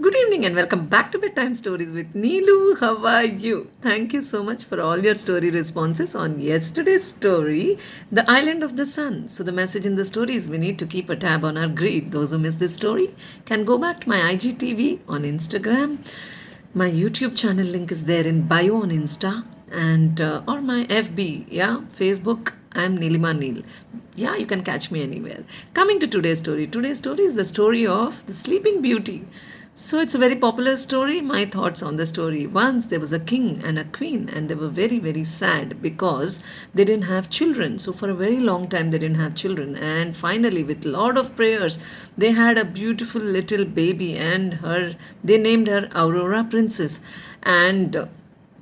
Good evening and welcome back to Bedtime Stories with Neelu. How are you? Thank you so much for all your story responses on yesterday's story, The Island of the Sun. So, the message in the story is we need to keep a tab on our greed. Those who missed this story can go back to my IGTV on Instagram. My YouTube channel link is there in bio on Insta and or my FB, yeah, Facebook. I'm Nilima Neel. Yeah, you can catch me anywhere. Coming to today's story. Today's story is the story of the Sleeping Beauty. So it's a very popular story. My thoughts on the story. Once there was a king and a queen, and they were very, very sad because they didn't have children. So for a very long time, they didn't have children. And finally, with a lot of prayers, they had a beautiful little baby, and they named her Aurora Princess. And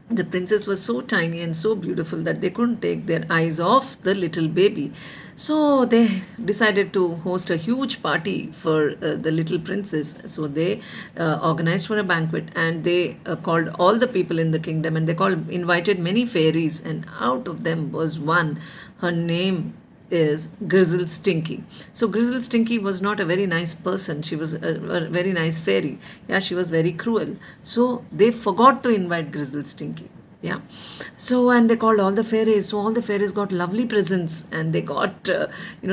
the princess was so tiny and so beautiful that they couldn't take their eyes off the little baby. So they decided to host a huge party for the little princess. So they organized for a banquet, and they called all the people in the kingdom, and invited many fairies, and out of them was one. Her name is Grizzle Stinky. So Grizzle Stinky was not a very nice person. She was a very nice fairy. Yeah, she was very cruel. So they forgot to invite Grizzle Stinky. Yeah. So, and they called all the fairies. So all the fairies got lovely presents, and they got,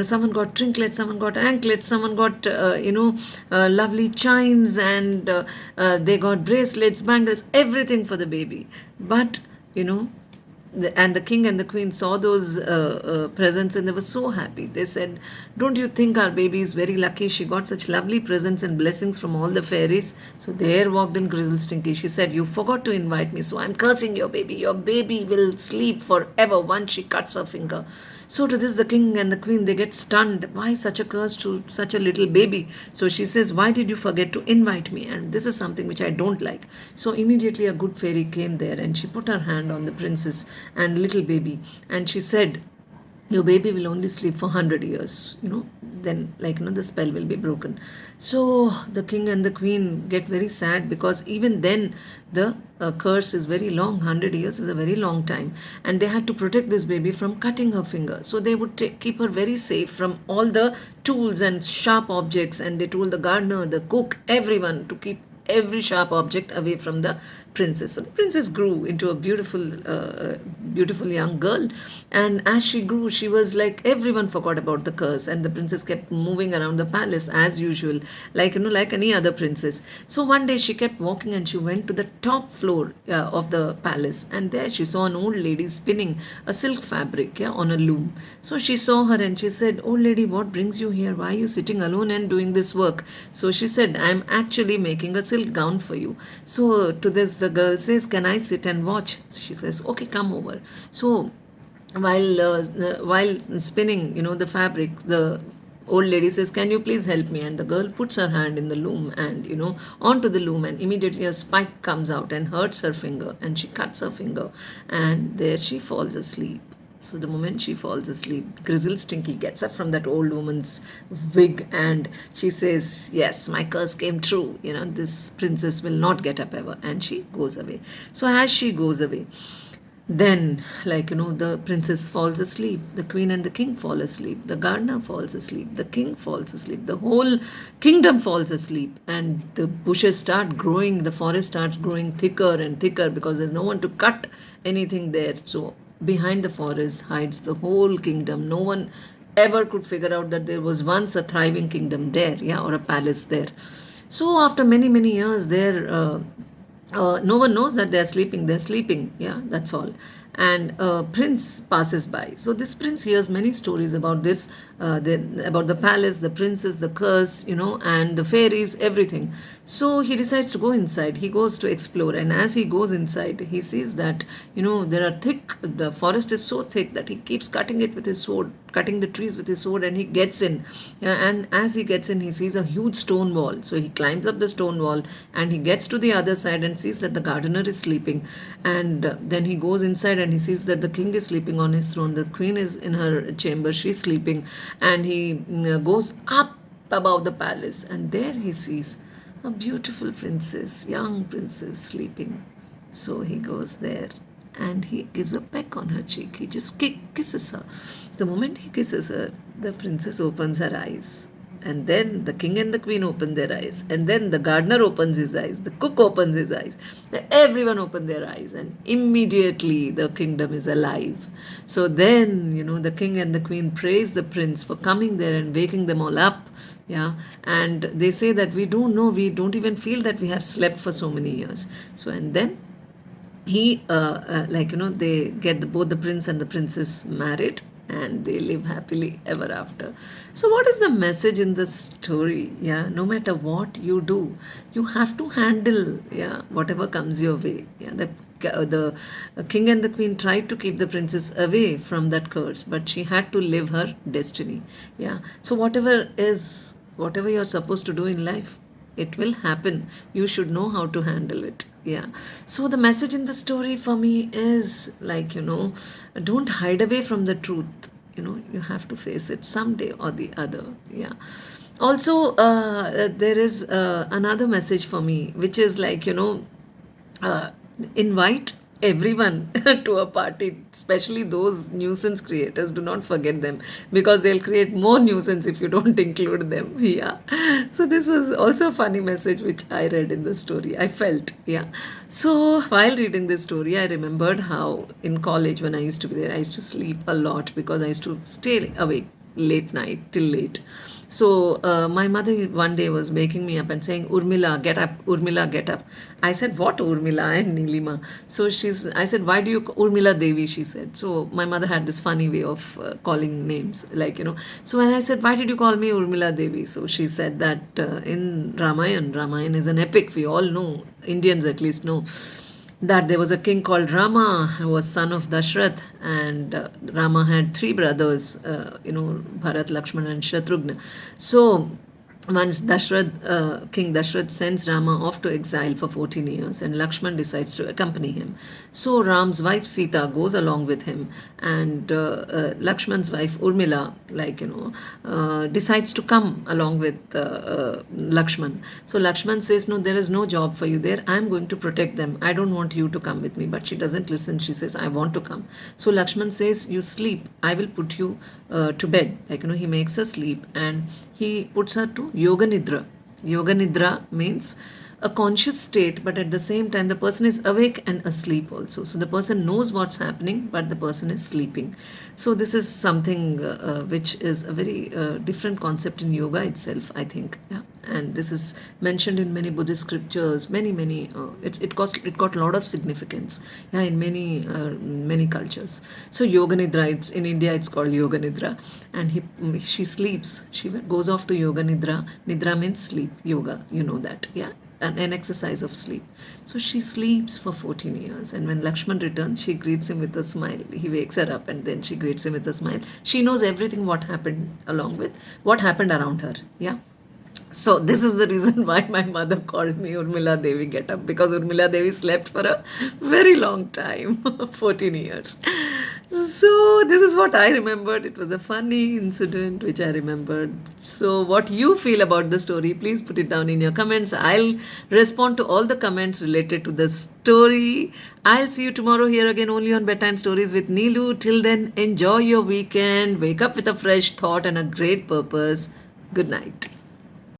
someone got trinklets, someone got anklets, someone got, lovely chimes, and they got bracelets, bangles, everything for the baby. But, and the king and the queen saw those presents, and they were so happy. They said, "Don't you think our baby is very lucky? She got such lovely presents and blessings from all the fairies." So there walked in Grizzle Stinky. She said, "You forgot to invite me, so I'm cursing your baby. Your baby will sleep forever once she cuts her finger." So to this, the king and the queen, they get stunned. Why such a curse to such a little baby? So she says, "Why did you forget to invite me? And this is something which I don't like." So immediately a good fairy came there, and she put her hand on the princess and little baby, and she said, "Your baby will only sleep for 100 years, then the spell will be broken." So the king and the queen get very sad, because even then the curse is very long. 100 years is a very long time, and they had to protect this baby from cutting her finger. So they would keep her very safe from all the tools and sharp objects, and they told the gardener, the cook, everyone to keep every sharp object away from the princess. So the princess grew into a beautiful young girl, and as she grew, she was like, everyone forgot about the curse, and the princess kept moving around the palace as usual, like any other princess. So one day she kept walking, and she went to the top floor of the palace, and there she saw an old lady spinning a silk fabric, on a loom. So she saw her, and she said, "Old lady, what brings you here? Why are you sitting alone and doing this work?" So she said, "I'm actually making a silk gown for you." So to this, the girl says, "Can I sit and watch?" She says, "Okay, come over." So while spinning, the fabric, the old lady says, "Can you please help me?" And the girl puts her hand in the loom, and onto the loom, and immediately a spike comes out and hurts her finger, and she cuts her finger, and there she falls asleep. So the moment she falls asleep, Grizzle Stinky gets up from that old woman's wig, and she says, "Yes, my curse came true. This princess will not get up ever." And she goes away. So as she goes away, then, the princess falls asleep, the queen and the king fall asleep, the gardener falls asleep, the king falls asleep, the whole kingdom falls asleep, and the bushes start growing, the forest starts growing thicker and thicker, because there's no one to cut anything there. So behind the forest hides the whole kingdom. No one ever could figure out that there was once a thriving kingdom there, or a palace there. So after many, many years, no one knows that they're sleeping. They're sleeping. Yeah, that's all. And a prince passes by. So this prince hears many stories about this, about the palace, the princess, the curse, and the fairies, everything. So he decides to go inside. He goes to explore, and as he goes inside, he sees that the forest is so thick that he keeps cutting it with his sword, cutting the trees with his sword, and he gets in. And as he gets in, he sees a huge stone wall. So he climbs up the stone wall, and he gets to the other side and sees that the gardener is sleeping. And then he goes inside, and he sees that the king is sleeping on his throne, the queen is in her chamber, she's sleeping, and he goes up above the palace, and there he sees a beautiful princess, young princess, sleeping. So he goes there, and he gives a peck on her cheek. He just kisses her. The moment he kisses her, the princess opens her eyes. And then the king and the queen open their eyes. And then the gardener opens his eyes. The cook opens his eyes. Everyone open their eyes. And immediately the kingdom is alive. So then, the king and the queen praise the prince for coming there and waking them all up. Yeah. And they say that we don't know, we don't even feel that we have slept for so many years. So, and then they get both the prince and the princess married, and they live happily ever after. So what is the message in this story? Yeah, no matter what you do, you have to handle, yeah, whatever comes your way. Yeah, the king and the queen tried to keep the princess away from that curse, but she had to live her destiny. Yeah, so whatever you're supposed to do in life, it will happen. You should know how to handle it. Yeah. So the message in the story for me is like, don't hide away from the truth. You have to face it someday or the other. Yeah. Also, there is another message for me, which is like, uh, invite everyone to a party, especially those nuisance creators. Do not forget them, because they'll create more nuisance if you don't include them. Yeah. So this was also a funny message which I read in the story. I felt, yeah. So while reading this story, I remembered how in college, when I used to be there, I used to sleep a lot because I used to stay awake late night till late. So my mother one day was waking me up and saying, "Urmila, get up! Urmila, get up!" I said, "What Urmila?" I'm Neelima. So I said, "Why do you Urmila Devi?" She said. So my mother had this funny way of calling names, like. So when I said, "Why did you call me Urmila Devi?" So she said that in Ramayana is an epic. We all know, Indians at least know, that there was a king called Rama who was son of Dashrath, and Rama had three brothers, Bharat, Lakshman, and Shatrughna. So once King Dashrath sends Rama off to exile for 14 years, and Lakshman decides to accompany him. So Ram's wife Sita goes along with him, and Lakshman's wife Urmila, decides to come along with Lakshman. So Lakshman says, "No, there is no job for you there. I am going to protect them. I don't want you to come with me." But she doesn't listen. She says, "I want to come." So Lakshman says, "You sleep. I will put you to bed." He makes her sleep, and he puts her to Yoga Nidra. Yoga Nidra means a conscious state, but at the same time, the person is awake and asleep also. So the person knows what's happening, but the person is sleeping. So this is something which is a very different concept in yoga itself, I think. Yeah. And this is mentioned in many Buddhist scriptures, many. It got a lot of significance, yeah, in many cultures. So Yoga Nidra, in India, it's called Yoga Nidra, and she sleeps. She goes off to Yoga Nidra. Nidra means sleep. Yoga, you know that, yeah. An exercise of sleep. So she sleeps for 14 years, and when Lakshman returns, she greets him with a smile. He wakes her up, and then she greets him with a smile. She knows everything what happened around her. Yeah. So this is the reason why my mother called me Urmila Devi Get Up, because Urmila Devi slept for a very long time, 14 years. So this is what I remembered. It was a funny incident which I remembered. So what you feel about the story, please put it down in your comments. I'll respond to all the comments related to the story. I'll see you tomorrow here again, only on Bedtime Stories with Neelu. Till then, enjoy your weekend. Wake up with a fresh thought and a great purpose. Good night.